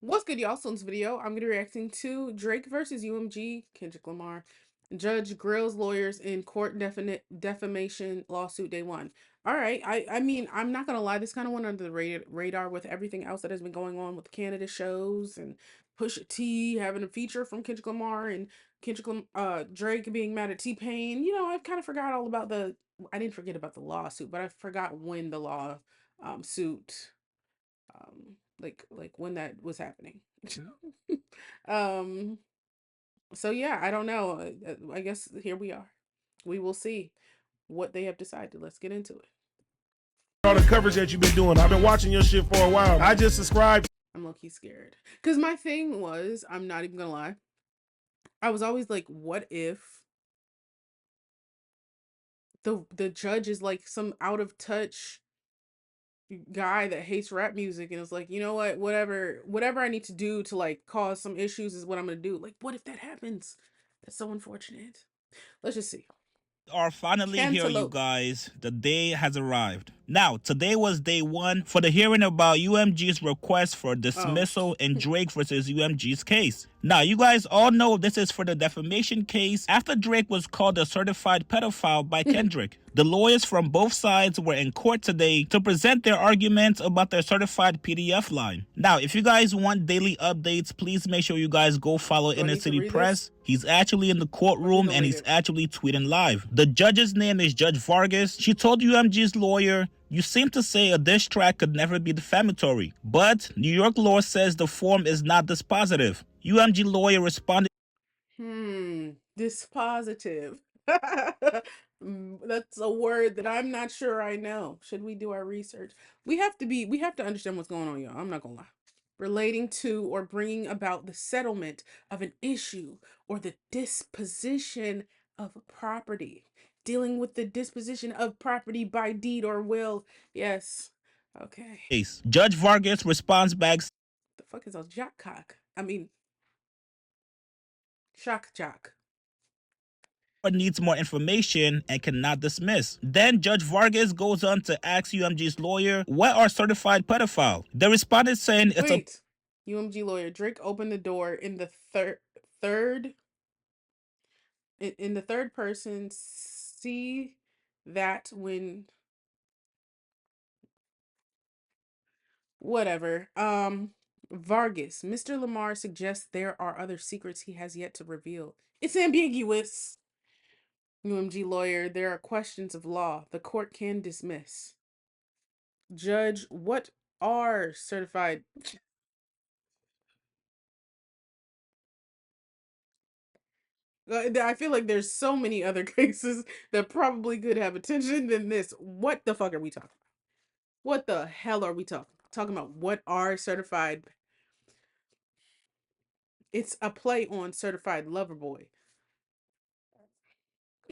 What's good, y'all? So in this video, I'm going to be reacting to Drake versus UMG, Kendrick Lamar. Judge grills lawyers in court defamation lawsuit day one. All right. I mean, I'm not going to lie. This kind of went under the radar with everything else that has been going on with Canada shows and Pusha T having a feature from Kendrick Lamar and Drake being mad at T-Pain. You know, I've kind of forgot all about I didn't forget about the lawsuit, but I forgot when the suit like when that was happening. um so yeah, I don't know. I guess here we are. We will see what they have decided. Let's get into it. All the coverage that you've been doing, I've been watching your shit for a while. I just subscribed. I'm low-key scared because my thing was, I'm not even gonna lie, I was always like, what if the judge is like some out of touch guy that hates rap music and is like, you know what, whatever I need to do to like cause some issues is what I'm gonna do. Like, what if that happens? That's so unfortunate. Let's just see. Are finally here, you guys. The day has arrived. Now, today was day one for the hearing about UMG's request for dismissal in Drake versus UMG's case. Now, you guys all know this is for the defamation case after Drake was called a certified pedophile by Kendrick. The lawyers from both sides were in court today to present their arguments about their certified PDF line. Now, if you guys want daily updates, please make sure you guys go follow Inner City Press. He's actually in the courtroom and he's actually tweeting live. The judge's name is Judge Vargas. She told UMG's lawyer, "You seem to say a diss track could never be defamatory, but New York law says the form is not dispositive." UMG lawyer responded, dispositive. That's a word that I'm not sure I know. Should we do our research? We have to understand what's going on, y'all. I'm not gonna lie. Relating to or bringing about the settlement of an issue or the disposition of a property. Dealing with the disposition of property by deed or will. Yes. Okay. Judge Vargas responds back, the fuck is a jock cock? I mean, shock jock. Needs more information and cannot dismiss. Then Judge Vargas goes on to ask UMG's lawyer, what are certified pedophile? The respondent saying it's UMG lawyer, Drake opened the door in the third in the third person. See that when whatever. Vargas, Mr. Lamar suggests there are other secrets he has yet to reveal. It's ambiguous. UMG lawyer, there are questions of law the court can dismiss. Judge, what are certified? I feel like there's so many other cases that probably could have attention than this. What the fuck are we talking about? What the hell are we talking about? What are certified? It's a play on certified lover boy.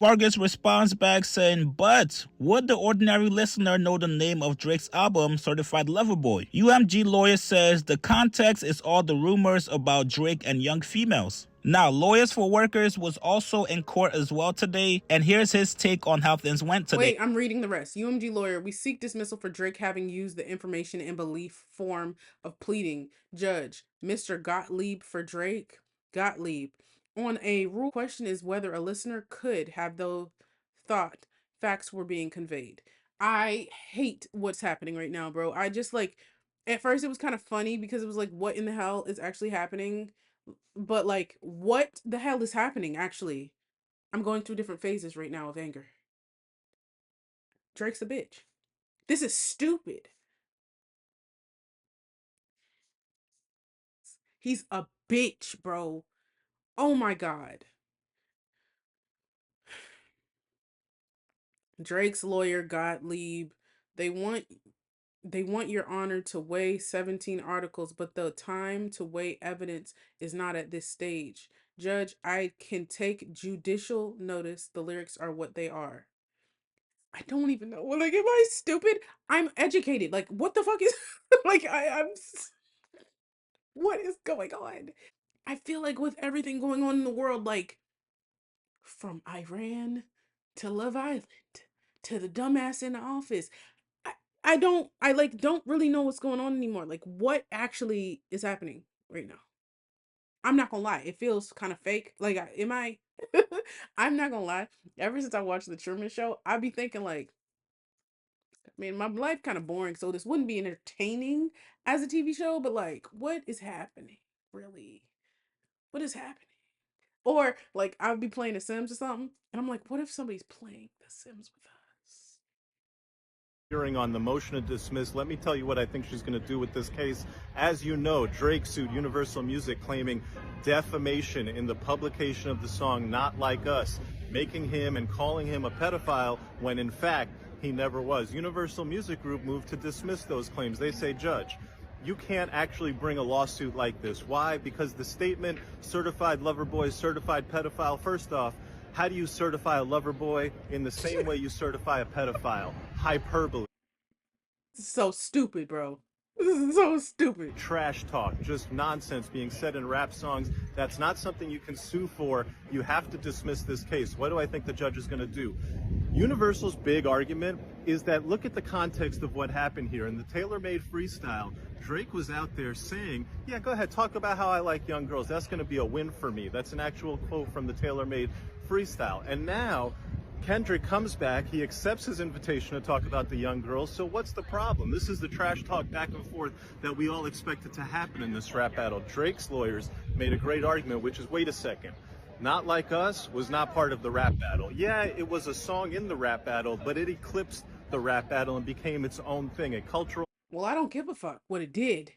Vargas responds back saying, but would the ordinary listener know the name of Drake's album, Certified Lover Boy? UMG lawyer says the context is all the rumors about Drake and young females. Now, Lawyers for Workers was also in court as well today, and here's his take on how things went today. Wait, I'm reading the rest. UMG lawyer, we seek dismissal for Drake having used the information and belief form of pleading. Judge, Mr. Gottlieb for Drake. Gottlieb. On a rule, question is whether a listener could have those thought facts were being conveyed. I hate what's happening right now, bro. I just like, at first it was kind of funny because it was like, what in the hell is actually happening? But like, what the hell is happening actually? I'm going through different phases right now of anger. Drake's a bitch. This is stupid. He's a bitch, bro. Oh my god. Drake's lawyer Gottlieb, they want your honor to weigh 17 articles, but the time to weigh evidence is not at this stage. Judge, I can take judicial notice. The lyrics are what they are. I don't even know. Like, am I stupid? I'm educated. Like, what the fuck is like I'm what is going on? I feel like with everything going on in the world, like from Iran to Love Island to the dumbass in the office. I don't really know what's going on anymore. Like, what actually is happening right now? I'm not gonna lie, it feels kind of fake. Like, am I? I'm not gonna lie. Ever since I watched the Truman Show, I be thinking like, man, my life kind of boring, so this wouldn't be entertaining as a TV show. But like, what is happening? Really, what is happening? Or like, I'd be playing The Sims or something, and I'm like, what if somebody's playing The Sims with us? Hearing on the motion to dismiss, let me tell you what I think she's going to do with this case. As you know, Drake sued Universal Music claiming defamation in the publication of the song Not Like Us, making him and calling him a pedophile when in fact he never was. Universal Music Group moved to dismiss those claims. They say, Judge, you can't actually bring a lawsuit like this. Why? Because the statement certified lover boy, certified pedophile, first off, how do you certify a lover boy in the same way you certify a pedophile? Hyperbole. So stupid, bro. This is so stupid. Trash talk, just nonsense being said in rap songs. That's not something you can sue for. You have to dismiss this case. What do I think the judge is going to do? Universal's big argument is that look at the context of what happened here. In the tailor-made freestyle, Drake was out there saying, yeah, go ahead, talk about how I like young girls. That's going to be a win for me. That's an actual quote from the tailor-made freestyle. And now Kendrick comes back, he accepts his invitation to talk about the young girls, so what's the problem? This is the trash talk back and forth that we all expected to happen in this rap battle. Drake's lawyers made a great argument, which is, wait a second, Not Like Us was not part of the rap battle. Yeah, it was a song in the rap battle, but it eclipsed the rap battle and became its own thing, a cultural... Well, I don't give a fuck what it did.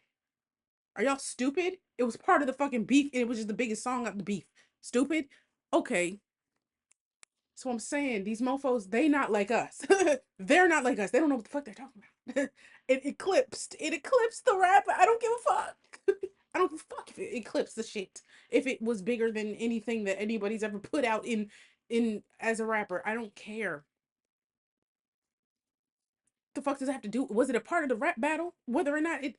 Are y'all stupid? It was part of the fucking beef, and it was just the biggest song of the beef. Stupid? Okay. So I'm saying these mofos, they not like us. They're not like us. They don't know what the fuck they're talking about. It eclipsed the rap. I don't give a fuck. I don't give a fuck if it eclipsed the shit. If it was bigger than anything that anybody's ever put out in as a rapper, I don't care. The fuck does it have to do? Was it a part of the rap battle? Whether or not it,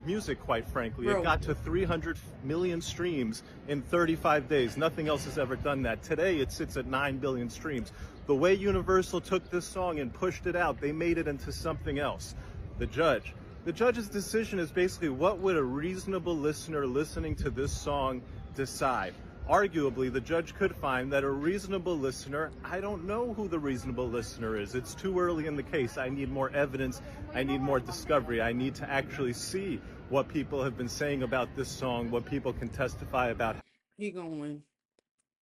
music, quite frankly. bro. It got to 300 million streams in 35 days. Nothing else has ever done that. Today, it sits at 9 billion streams. The way Universal took this song and pushed it out, they made it into something else. The judge's decision is basically, what would a reasonable listener listening to this song decide? Arguably, the judge could find that a reasonable listener, I don't know who the reasonable listener is. It's too early in the case. I need more evidence. I need more discovery. I need to actually see what people have been saying about this song, what people can testify about. He gonna win.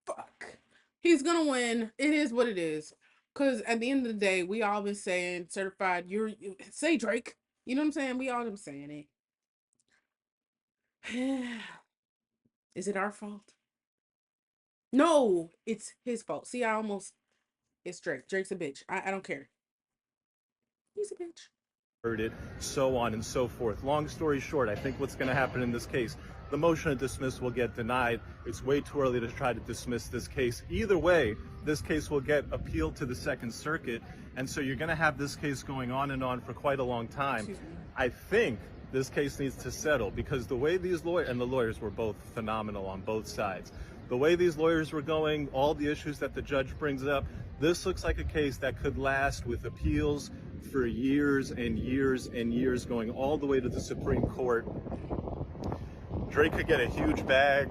Fuck. He's gonna win. It is what it is. Cause at the end of the day, we all been saying certified. Say Drake. You know what I'm saying? We all been saying it. Is it our fault? No, it's his fault. See, it's Drake. Drake's a bitch. I don't care. He's a bitch. Heard it, so on and so forth. Long story short, I think what's going to happen in this case, the motion to dismiss will get denied. It's way too early to try to dismiss this case. Either way, this case will get appealed to the Second Circuit, and so you're going to have this case going on and on for quite a long time. I think this case needs to settle because the way these lawyers, and the lawyers were both phenomenal on both sides, the way these lawyers were going, all the issues that the judge brings up, this looks like a case that could last with appeals for years and years and years, going all the way to the Supreme Court. Drake could get a huge bag.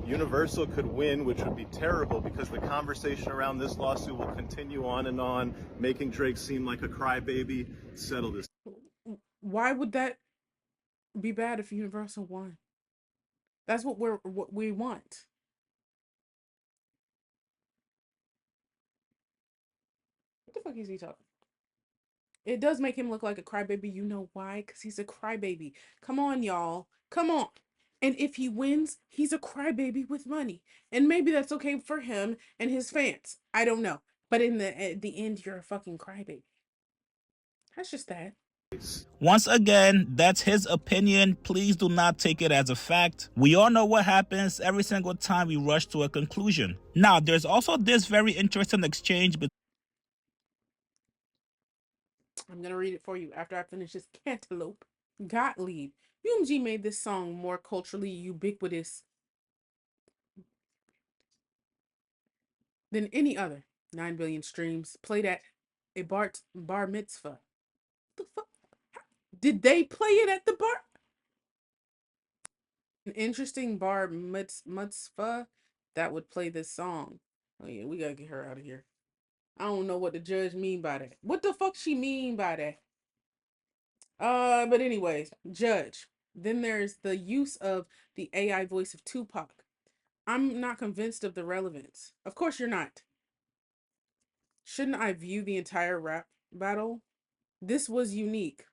Universal could win, which would be terrible because the conversation around this lawsuit will continue on and on, making Drake seem like a crybaby. Settle this. Why would that be bad if Universal won? That's what we want. What the fuck is he talking? It does make him look like a crybaby. You know why? Because he's a crybaby. Come on, y'all. Come on. And if he wins, he's a crybaby with money. And maybe that's okay for him and his fans. I don't know. But at the end, you're a fucking crybaby. That's just that. Once again, that's his opinion. Please do not take it as a fact. We all know what happens every single time we rush to a conclusion. Now, there's also this very interesting exchange between I'm going to read it for you after I finish this cantaloupe. Gottlieb. UMG made this song more culturally ubiquitous than any other. 9 billion streams. Played at a bar mitzvah. What the fuck? Did they play it at the bar? An interesting bar mitzvah that would play this song. Oh yeah, we gotta get her out of here. I don't know what the judge mean by that. What the fuck she mean by that? But anyways, judge. Then there's the use of the AI voice of Tupac. I'm not convinced of the relevance. Of course you're not. Shouldn't I view the entire rap battle? This was unique.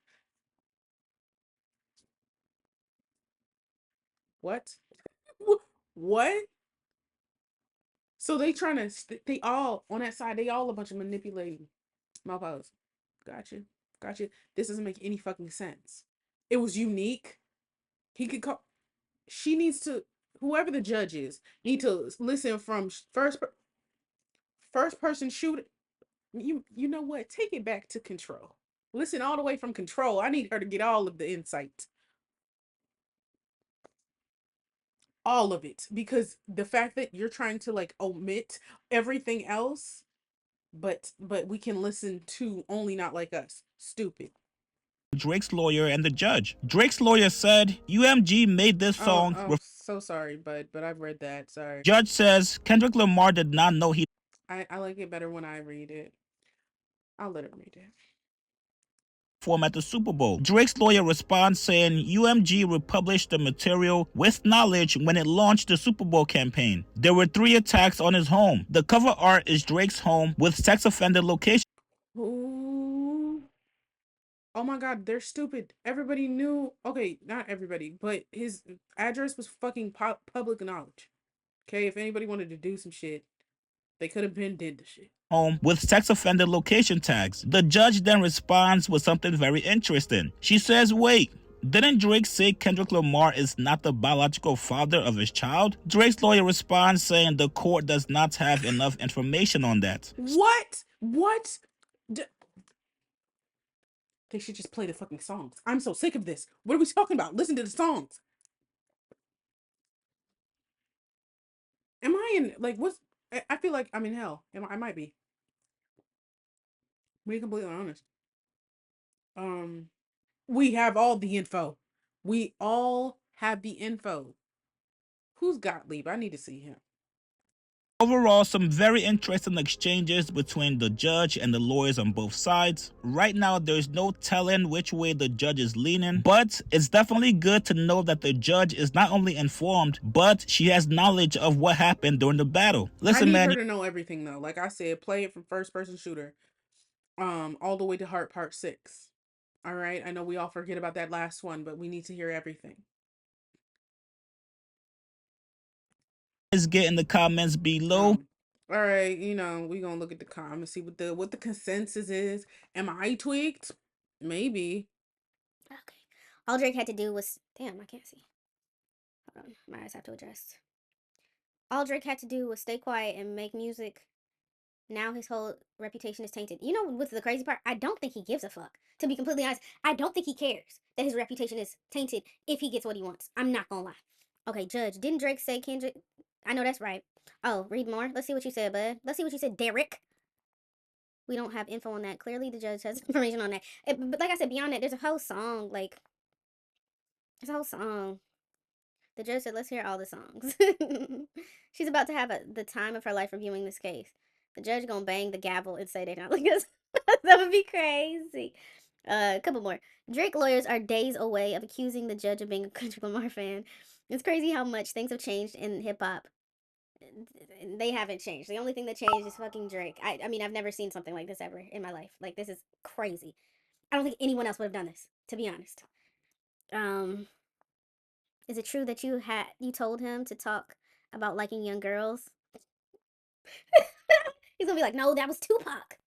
What? What? So they trying to they all on that side, they all a bunch of manipulating motherfuckers. Gotcha. Gotcha. This doesn't make any fucking sense. It was unique. He could call she needs to whoever the judge is need to listen from first person shooter. You know what? Take it back to control. Listen all the way from control. I need her to get all of the insight. All of it. Because the fact that you're trying to like omit everything else, but we can listen to Only Not Like Us. Stupid. Drake's lawyer and the judge. Drake's lawyer said UMG made this Oh, song. oh, so sorry, but I've read that. Sorry. Judge says Kendrick Lamar did not know he I like it better when I read it. I'll let her read it. perform at the Super Bowl. Drake's lawyer responds saying UMG republished the material with knowledge when it launched the Super Bowl campaign. There were 3 attacks on his home. The cover art is Drake's home with sex offender location. Ooh. Oh my god, they're stupid. Everybody knew. Okay, not everybody, but his address was fucking public knowledge. Okay, if anybody wanted to do some shit, they could have been did the shit. Home with sex offender location tags. The judge then responds with something very interesting. She says, wait, didn't Drake say Kendrick Lamar is not the biological father of his child? Drake's lawyer responds saying the court does not have enough information on that. What? What? They should just play the fucking songs. I'm so sick of this. What are we talking about? Listen to the songs. Am I in like what's? I feel like I'm in hell. I might be. To be completely honest. Um, we have all the info. We all have the info. Who's Gottlieb? I need to see him. Overall, some very interesting exchanges between the judge and the lawyers on both sides. Right now, there's no telling which way the judge is leaning, but it's definitely good to know that the judge is not only informed, but she has knowledge of what happened during the battle. Listen, I need man, her to know everything though. Like I said, play it from first person shooter, all the way to Heart Part 6. All right, I know we all forget about that last one, but we need to hear everything. get in the comments below. All right, we gonna look at the comments, see what the consensus is. Am I tweaked? Maybe. Okay. All Drake had to do was damn, I can't see. Hold on, my eyes have to adjust. All Drake had to do was stay quiet and make music. Now his whole reputation is tainted. You know what's the crazy part? I don't think he gives a fuck. To be completely honest, I don't think he cares that his reputation is tainted if he gets what he wants. I'm not gonna lie. Okay, Judge, didn't Drake say Kendrick? I know that's right. Oh, read more. Let's see what you said, bud. Let's see what you said, Derek. We don't have info on that. Clearly, the judge has information on that. But like I said, beyond that, there's a whole song. Like, there's a whole song. The judge said, let's hear all the songs. She's about to have the time of her life reviewing this case. The judge gonna bang the gavel and say they don't like us. That would be crazy. A couple more. Drake lawyers are days away of accusing the judge of being a Kendrick Lamar fan. It's crazy how much things have changed in hip hop. They haven't changed. The only thing that changed is fucking Drake. I mean, I've never seen something like this ever in my life. Like, this is crazy. I don't think anyone else would have done this, to be honest. Is it true that you told him to talk about liking young girls? He's gonna be like, no, that was Tupac.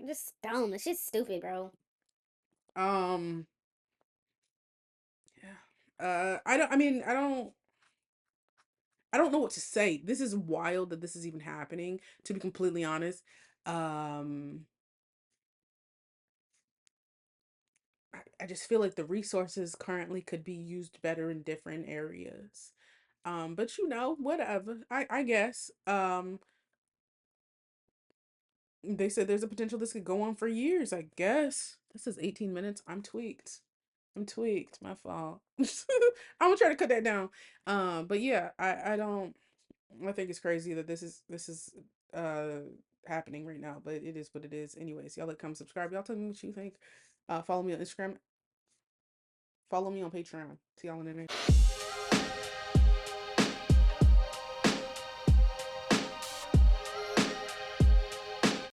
Just dumb. It's just stupid, bro. Yeah. I don't know what to say. This is wild that this is even happening, to be completely honest. I just feel like the resources currently could be used better in different areas. But whatever. I guess. They said there's a potential this could go on for years, I guess. This is 18 minutes. I'm tweaked. I'm tweaked. My fault. I'm gonna try to cut that down. But yeah, I don't I think it's crazy that this is uh happening right now, but it is what it is. Anyways, y'all like, comment, subscribe. Y'all tell me what you think. Follow me on Instagram. Follow me on Patreon. See y'all in the next.